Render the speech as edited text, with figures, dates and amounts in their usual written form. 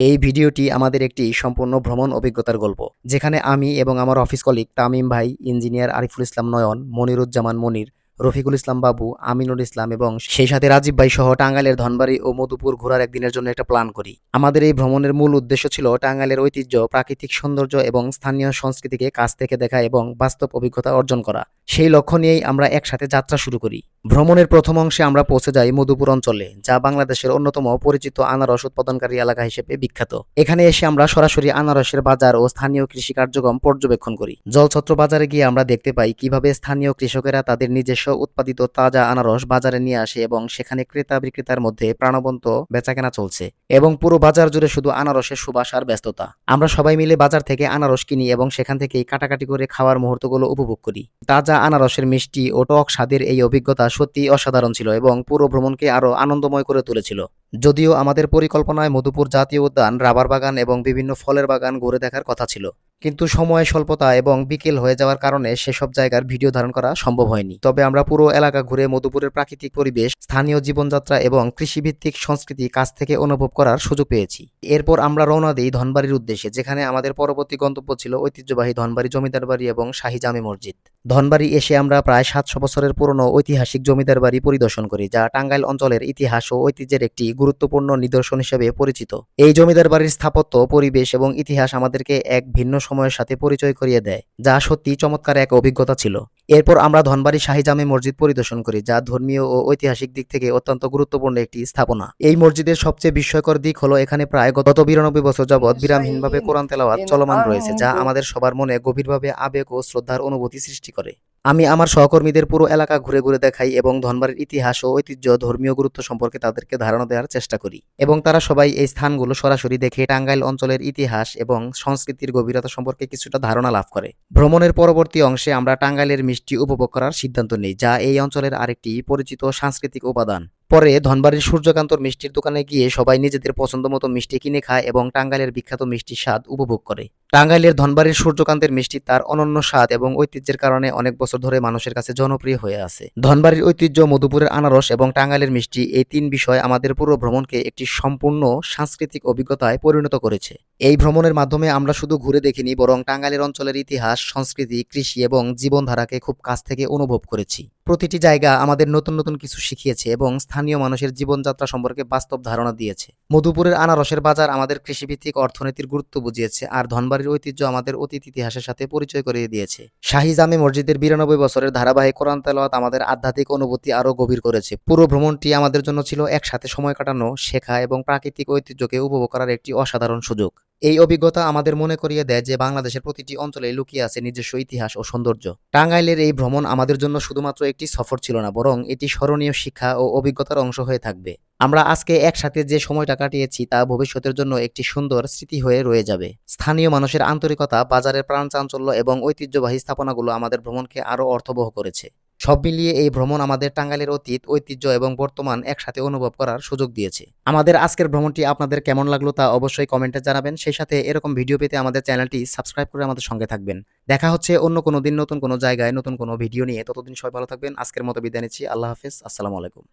এই ভিডিওটি আমাদের একটি সম্পূর্ণ ভ্রমণ অভিজ্ঞতার গল্প, যেখানে আমি এবং আমার অফিস কলিগ তামিম ভাই, ইঞ্জিনিয়ার আরিফুল ইসলাম নয়ন, মনিরুজ্জামান মনির, রফিকুল ইসলাম বাবু, আমিনুল ইসলাম এবং সেই সাথে রাজীব ভাই সহ টাঙ্গাইলের ধনবাড়ি ও মধুপুর ঘোরার একদিনের জন্য একটা প্ল্যান করি। আমাদের এই ভ্রমণের মূল উদ্দেশ্য ছিল টাঙ্গাইলের ঐতিহ্য, প্রাকৃতিক সৌন্দর্য এবং স্থানীয় সংস্কৃতিকে কাছ থেকে দেখা এবং বাস্তব অভিজ্ঞতা অর্জন করা। সেই লক্ষ্য নিয়েই আমরা একসাথে যাত্রা শুরু করি। ভ্রমণের প্রথম অংশে আমরা পৌঁছে যাই মধুপুর অঞ্চলে, যা বাংলাদেশের অন্যতম পরিচিত আনারস উৎপাদনকারী এলাকা হিসেবে বিখ্যাত। এখানে এসে আমরা সরাসরি আনারসের বাজার ও স্থানীয় কৃষি কার্যক্রম পর্যবেক্ষণ করি। জলছত্র বাজারে গিয়ে আমরা দেখতে পাই কিভাবে স্থানীয় কৃষকেরা তাদের নিজস্ব উৎপাদিত তাজা আনারস বাজারে নিয়ে আসে এবং সেখানে ক্রেতা বিক্রেতার মধ্যে প্রাণবন্ত বেচাকেনা চলছে এবং পুরো বাজার জুড়ে শুধু আনারসের সুবাস আর ব্যস্ততা। আমরা সবাই মিলে বাজার থেকে আনারস কিনি এবং সেখান থেকেই কাটাকাটি করে খাওয়ার মুহূর্তগুলো উপভোগ করি। তাজা আনারসের মিষ্টি ও টক স্বাদের এই অভিজ্ঞতা সত্যি অসাধারণ ছিল এবং পুরো ভ্রমণকে আরো আনন্দময় করে তুলেছিল। যদিও আমাদের পরিকল্পনায় মধুপুর জাতীয় উদ্যান, রাবার বাগান এবং বিভিন্ন ফলের বাগান ঘুরে দেখার কথা ছিল, কিন্তু সময় স্বল্পতা এবং বিকেল হয়ে যাওয়ার কারণে সেসব জায়গার ভিডিও ধারণ করা সম্ভব হয়নি। তবে আমরা পুরো এলাকা ঘুরে মধুপুরের প্রাকৃতিক পরিবেশ, স্থানীয় জীবনযাত্রা এবং কৃষিভিত্তিক সংস্কৃতি কাছ থেকে অনুভব করার সুযোগ পেয়েছি। এরপর আমরা রওনা দিই ধনবাড়ির উদ্দেশ্যে, যেখানে আমাদের পরবর্তী গন্তব্য ছিল ঐতিহ্যবাহী ধনবাড়ি জমিদার বাড়ি এবং শাহী জামে মসজিদ। ধনবাড়ি এসে আমরা প্রায় 700 বছরের পুরনো ঐতিহাসিক জমিদার বাড়ি পরিদর্শন করি, যা টাঙ্গাইল অঞ্চলের ইতিহাস ও ঐতিহ্যের একটি গুরুত্বপূর্ণ নিদর্শন হিসেবে পরিচিত। এই জমিদার বাড়ির স্থাপত্য, পরিবেশ এবং ইতিহাস আমাদেরকে এক ভিন্ন সময়ের সাথে পরিচয় করিয়ে দেয়, যা সত্যি চমৎকার এক অভিজ্ঞতা ছিল। এরপর আমরা ধনবাড়ি শাহী জামে মসজিদ পরিদর্শন করি, যা ধর্মীয় ও ঐতিহাসিক দিক থেকে অত্যন্ত গুরুত্বপূর্ণ একটি স্থাপনা। এই মসজিদের সবচেয়ে বিস্ময়কর দিক হলো এখানে প্রায় গত 92 বছর যাবৎ বিরামহীনভাবে কোরআন তেলাওয়াত চলমান রয়েছে, যা আমাদের সবার মনে গভীরভাবে আবেগ ও শ্রদ্ধার অনুভূতি সৃষ্টি করে। আমি আমার সহকর্মীদের পুরো এলাকা ঘুরে ঘুরে দেখাই এবং ধনবাড়ির ইতিহাস ও ঐতিহ্য, ধর্মীয় গুরুত্ব সম্পর্কে তাদেরকে ধারণা দেওয়ার চেষ্টা করি এবং তারা সবাই এই স্থানগুলো সরাসরি দেখে টাঙ্গাইল অঞ্চলের ইতিহাস এবং সংস্কৃতির গভীরতা সম্পর্কে কিছুটা ধারণা লাভ করে। ভ্রমণের পরবর্তী অংশে আমরা টাঙ্গাইলের মিষ্টি উপভোগ করার সিদ্ধান্ত নিই, যা এই অঞ্চলের আরেকটি পরিচিত সাংস্কৃতিক উপাদান। পরে ধনবাড়ির সূর্যকান্তর মিষ্টির দোকানে গিয়ে সবাই নিজেদের পছন্দ মতো মিষ্টি কিনে খায় এবং টাঙ্গাইলের বিখ্যাত মিষ্টির স্বাদ উপভোগ করে। টাঙ্গাইলের ধনবাড়ির সূর্যকান্তের মিষ্টি তার অনন্য স্বাদ এবং ঐতিহ্যের কারণে অনেক বছর ধরে মানুষের কাছে জনপ্রিয় হয়ে আছে। ধনবাড়ির ঐতিহ্য, মধুপুরের আনারস এবং টাঙ্গাইলের মিষ্টি, এই তিন বিষয় আমাদের পুরো ভ্রমণকে একটি সম্পূর্ণ সাংস্কৃতিক অভিজ্ঞতায় পরিণত করেছে। এই ভ্রমণের মাধ্যমে আমরা শুধু ঘুরে দেখিনি, বরং টাঙ্গাইলের অঞ্চলের ইতিহাস, সংস্কৃতি, কৃষি এবং জীবনধারাকে খুব কাছ থেকে অনুভব করেছি। প্রতিটি জায়গা আমাদের নতুন নতুন কিছু শিখিয়েছে এবং স্থানীয় মানুষের জীবনযাত্রা সম্পর্কে বাস্তব ধারণা দিয়েছে। মধুপুরের আনারসের বাজার আমাদের কৃষিভিত্তিক অর্থনীতির গুরুত্ব বুঝিয়েছে, আর ধনবাড়ির ঐতিহ্য আমাদের অতীত ইতিহাসের সাথে পরিচয় করিয়ে দিয়েছে। শাহী জামে মসজিদের 92 বছরের ধারাবাহিক কোরআন তেলাওয়াত আমাদের আধ্যাত্মিক অনুভূতি আরও গভীর করেছে। পুরো ভ্রমণটি আমাদের জন্য ছিল একসাথে সময় কাটানো, শেখা এবং প্রাকৃতিক ঐতিহ্যকে উপভোগ করার একটি অসাধারণ সুযোগ। এই অভিজ্ঞতা আমাদের মনে করিয়ে দেয় যে বাংলাদেশের প্রতিটি অঞ্চলে লুকিয়ে আছে নিজস্ব ইতিহাস ও সৌন্দর্য। টাঙ্গাইলের এই ভ্রমণ আমাদের জন্য শুধুমাত্র একটি সফর ছিল না, বরং এটি স্মরণীয় শিক্ষা ও অভিজ্ঞতার অংশ হয়ে থাকবে। আমরা আজকে একসাথে যে সময়টা কাটিয়েছি তা ভবিষ্যতের জন্য একটি সুন্দর স্মৃতি হয়ে রয়ে যাবে। স্থানীয় মানুষের আন্তরিকতা, বাজারের প্রাণচাঞ্চল্য এবং ঐতিহ্যবাহী স্থাপনাগুলো আমাদের ভ্রমণকে আরও অর্থবহ করেছে। সব মিলিয়ে এই ভ্রমণ আমাদের টাঙ্গাইলের অতীত, ঐতিহ্য এবং বর্তমান একসাথে অনুভব করার সুযোগ দিয়েছে। আমাদের আজকের ভ্রমণটি আপনাদের কেমন লাগলো তা অবশ্যই কমেন্টে জানাবেন। সেই সাথে এরকম ভিডিও পেতে আমাদের চ্যানেলটি সাবস্ক্রাইব করে আমাদের সঙ্গে থাকবেন। দেখা হচ্ছে অন্য কোনো দিন নতুন কোনো জায়গায় নতুন কোনো ভিডিও নিয়ে। ততদিন সবাই ভালো থাকবেন। আজকের মতো বিদায় নিচ্ছি। আল্লাহ হাফেজ। আসসালামু আলাইকুম।